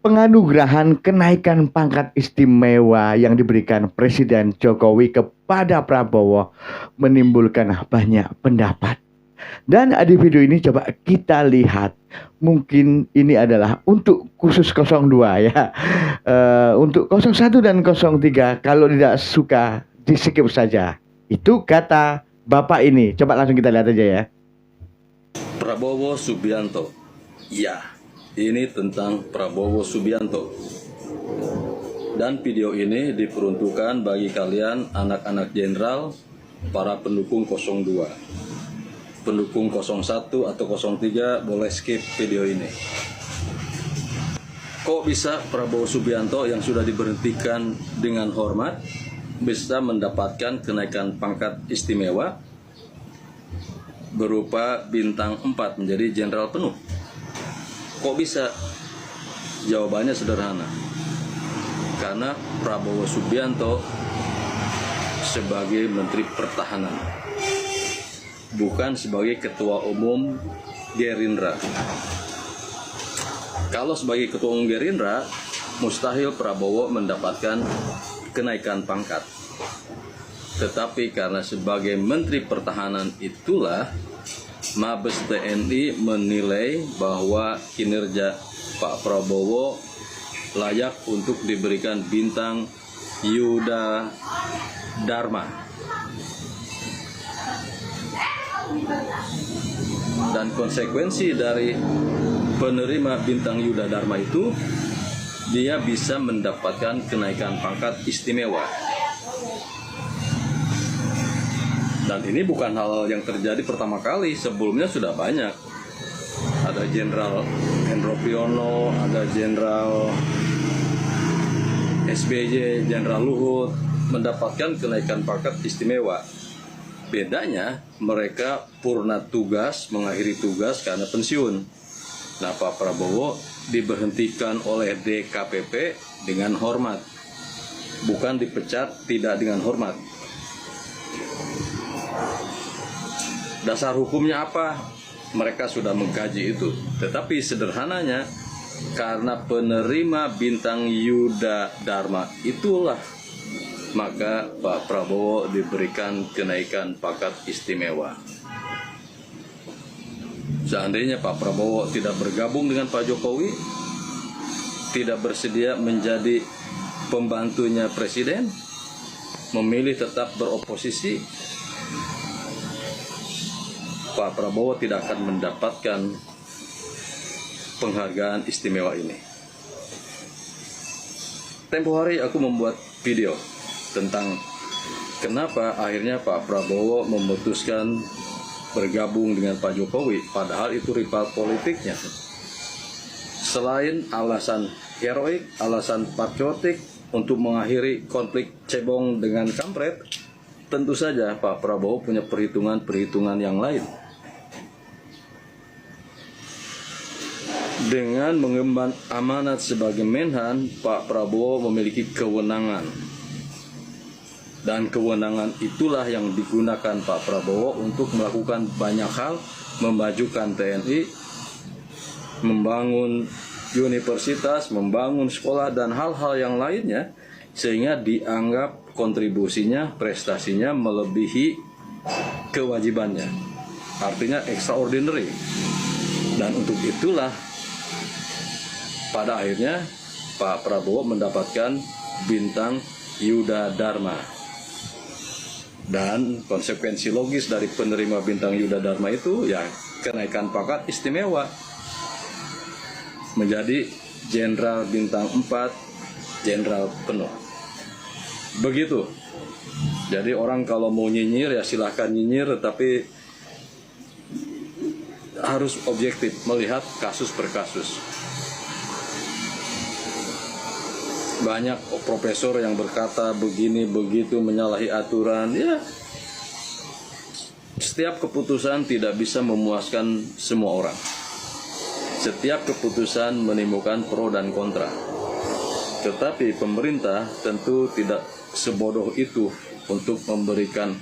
penganugerahan kenaikan pangkat istimewa yang diberikan Presiden Jokowi kepada Prabowo menimbulkan banyak pendapat. Dan di video ini coba kita lihat, mungkin ini adalah untuk khusus 02 ya. Untuk 01 dan 03 kalau tidak suka di skip saja. Itu kata Bapak ini. Coba langsung kita lihat aja ya. Prabowo Subianto. Ya, ini tentang Prabowo Subianto. Dan video ini diperuntukkan bagi kalian anak-anak jenderal, para pendukung 02. Pendukung 01 atau 03 boleh skip video ini. Kok bisa Prabowo Subianto yang sudah diberhentikan dengan hormat bisa mendapatkan kenaikan pangkat istimewa berupa bintang 4 menjadi jenderal penuh? Kok bisa? Jawabannya sederhana. Karena Prabowo Subianto sebagai Menteri Pertahanan, bukan sebagai Ketua Umum Gerindra. Kalau sebagai Ketua Umum Gerindra, mustahil Prabowo mendapatkan kenaikan pangkat. Tetapi karena sebagai Menteri Pertahanan itulah Mabes TNI menilai bahwa kinerja Pak Prabowo layak untuk diberikan bintang Yuda Dharma. Dan konsekuensi dari penerima bintang Yuda Dharma itu, dia bisa mendapatkan kenaikan pangkat istimewa. Dan ini bukan hal yang terjadi pertama kali, sebelumnya sudah banyak. Ada Jenderal Hendro Priyono, ada Jenderal SBY, Jenderal Luhut mendapatkan kenaikan pangkat istimewa. Bedanya mereka purna tugas, mengakhiri tugas karena pensiun. Nah, Pak Prabowo diberhentikan oleh DKPP dengan hormat, bukan dipecat tidak dengan hormat. Dasar hukumnya apa? Mereka sudah mengkaji itu. Tetapi sederhananya, karena penerima bintang Yuda Dharma itulah, maka Pak Prabowo diberikan kenaikan pangkat istimewa. Seandainya Pak Prabowo tidak bergabung dengan Pak Jokowi, tidak bersedia menjadi pembantunya Presiden, memilih tetap beroposisi, Pak Prabowo tidak akan mendapatkan penghargaan istimewa ini. Tempo hari aku membuat video tentang kenapa akhirnya Pak Prabowo memutuskan bergabung dengan Pak Jokowi, padahal itu rival politiknya. Selain alasan heroik, alasan patriotik untuk mengakhiri konflik cebong dengan kampret, tentu saja Pak Prabowo punya perhitungan-perhitungan yang lain. Dengan mengemban amanat sebagai Menhan, Pak Prabowo memiliki kewenangan. Dan kewenangan itulah yang digunakan Pak Prabowo untuk melakukan banyak hal, memajukan TNI, membangun universitas, membangun sekolah, dan hal-hal yang lainnya, sehingga dianggap kontribusinya, prestasinya melebihi kewajibannya. Artinya extraordinary. Dan untuk itulah pada akhirnya Pak Prabowo mendapatkan bintang Yuda Dharma. Dan konsekuensi logis dari penerima bintang Yuda Dharma itu ya kenaikan pangkat istimewa menjadi Jenderal bintang 4, Jenderal penuh. Begitu. Jadi orang kalau mau nyinyir ya silahkan nyinyir, tetapi harus objektif melihat kasus per kasus. Banyak profesor yang berkata begini begitu, menyalahi aturan. Ya, setiap keputusan tidak bisa memuaskan semua orang. Setiap keputusan menimbulkan pro dan kontra. Tetapi pemerintah tentu tidak sebodoh itu untuk memberikan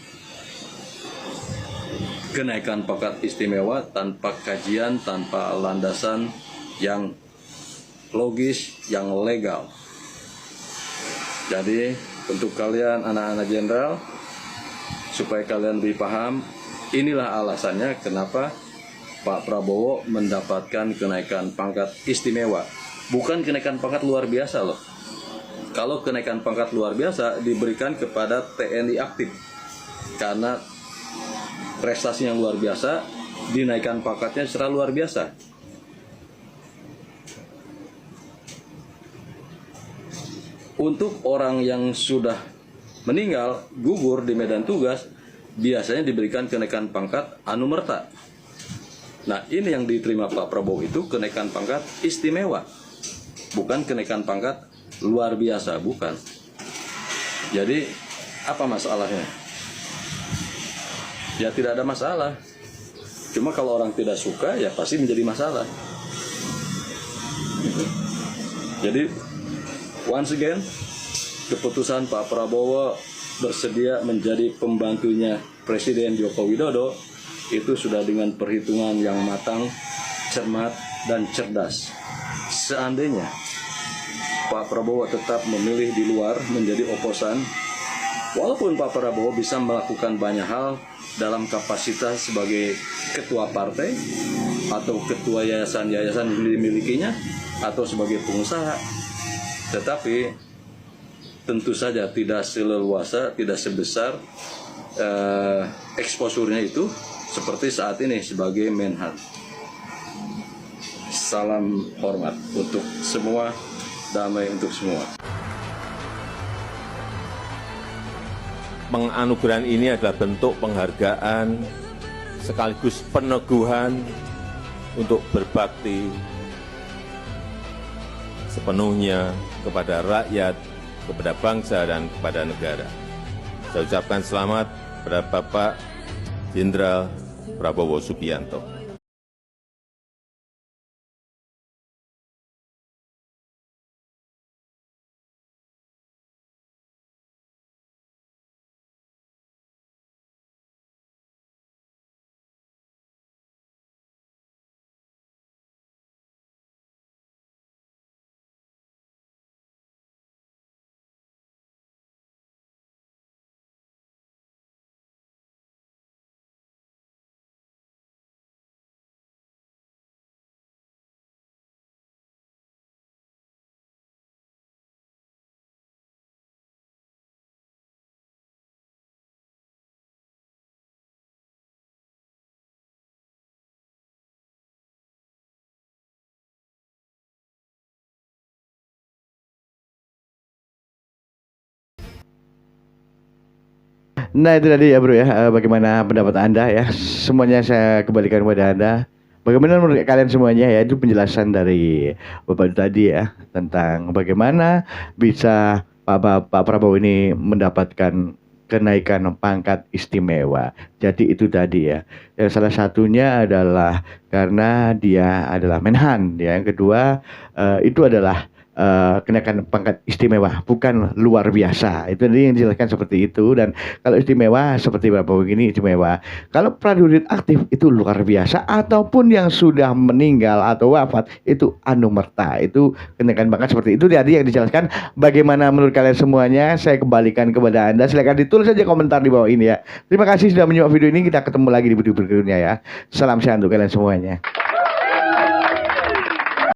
kenaikan pangkat istimewa tanpa kajian, tanpa landasan yang logis, yang legal. Jadi untuk kalian anak-anak jenderal, supaya kalian lebih paham, inilah alasannya kenapa Pak Prabowo mendapatkan kenaikan pangkat istimewa. Bukan kenaikan pangkat luar biasa loh. Kalau kenaikan pangkat luar biasa diberikan kepada TNI aktif. Karena prestasi yang luar biasa, dinaikkan pangkatnya secara luar biasa. Untuk orang yang sudah meninggal, gugur di medan tugas, biasanya diberikan kenaikan pangkat anumerta. Nah, ini yang diterima Pak Prabowo itu kenaikan pangkat istimewa, bukan kenaikan pangkat luar biasa, bukan. Jadi, apa masalahnya? Ya tidak ada masalah. Cuma kalau orang tidak suka, ya pasti menjadi masalah. Jadi, once again, keputusan Pak Prabowo bersedia menjadi pembantunya Presiden Joko Widodo itu sudah dengan perhitungan yang matang, cermat, dan cerdas. Seandainya Pak Prabowo tetap memilih di luar menjadi oposan, walaupun Pak Prabowo bisa melakukan banyak hal dalam kapasitas sebagai ketua partai atau ketua yayasan-yayasan yang dimilikinya atau sebagai pengusaha, tetapi tentu saja tidak seleluasa, tidak sebesar eksposurnya itu seperti saat ini sebagai Menhan. Salam hormat untuk semua, damai untuk semua. Penganugerahan ini adalah bentuk penghargaan sekaligus peneguhan untuk berbakti sepenuhnya kepada rakyat, kepada bangsa, dan kepada negara. Saya ucapkan selamat kepada Bapak Jenderal Prabowo Subianto. Nah itu tadi ya bro ya, bagaimana pendapat Anda ya, semuanya saya kembalikan kepada Anda. Bagaimana menurut kalian semuanya ya, itu penjelasan dari Bapak itu tadi ya, tentang bagaimana bisa Pak Prabowo ini mendapatkan kenaikan pangkat istimewa. Jadi itu tadi ya, yang salah satunya adalah karena dia adalah Menhan ya. Yang kedua itu adalah kenaikan pangkat istimewa, bukan luar biasa. Itu tadi yang dijelaskan seperti itu. Dan kalau istimewa seperti berapa begini istimewa. Kalau prajurit aktif itu luar biasa, ataupun yang sudah meninggal atau wafat itu anumerta. Itu kenaikan pangkat seperti itu tadi yang dijelaskan. Bagaimana menurut kalian semuanya? Saya kembalikan kepada Anda. Silakan ditulis saja komentar di bawah ini ya. Terima kasih sudah menyimak video ini. Kita ketemu lagi di video berikutnya ya. Salam sehat untuk kalian semuanya.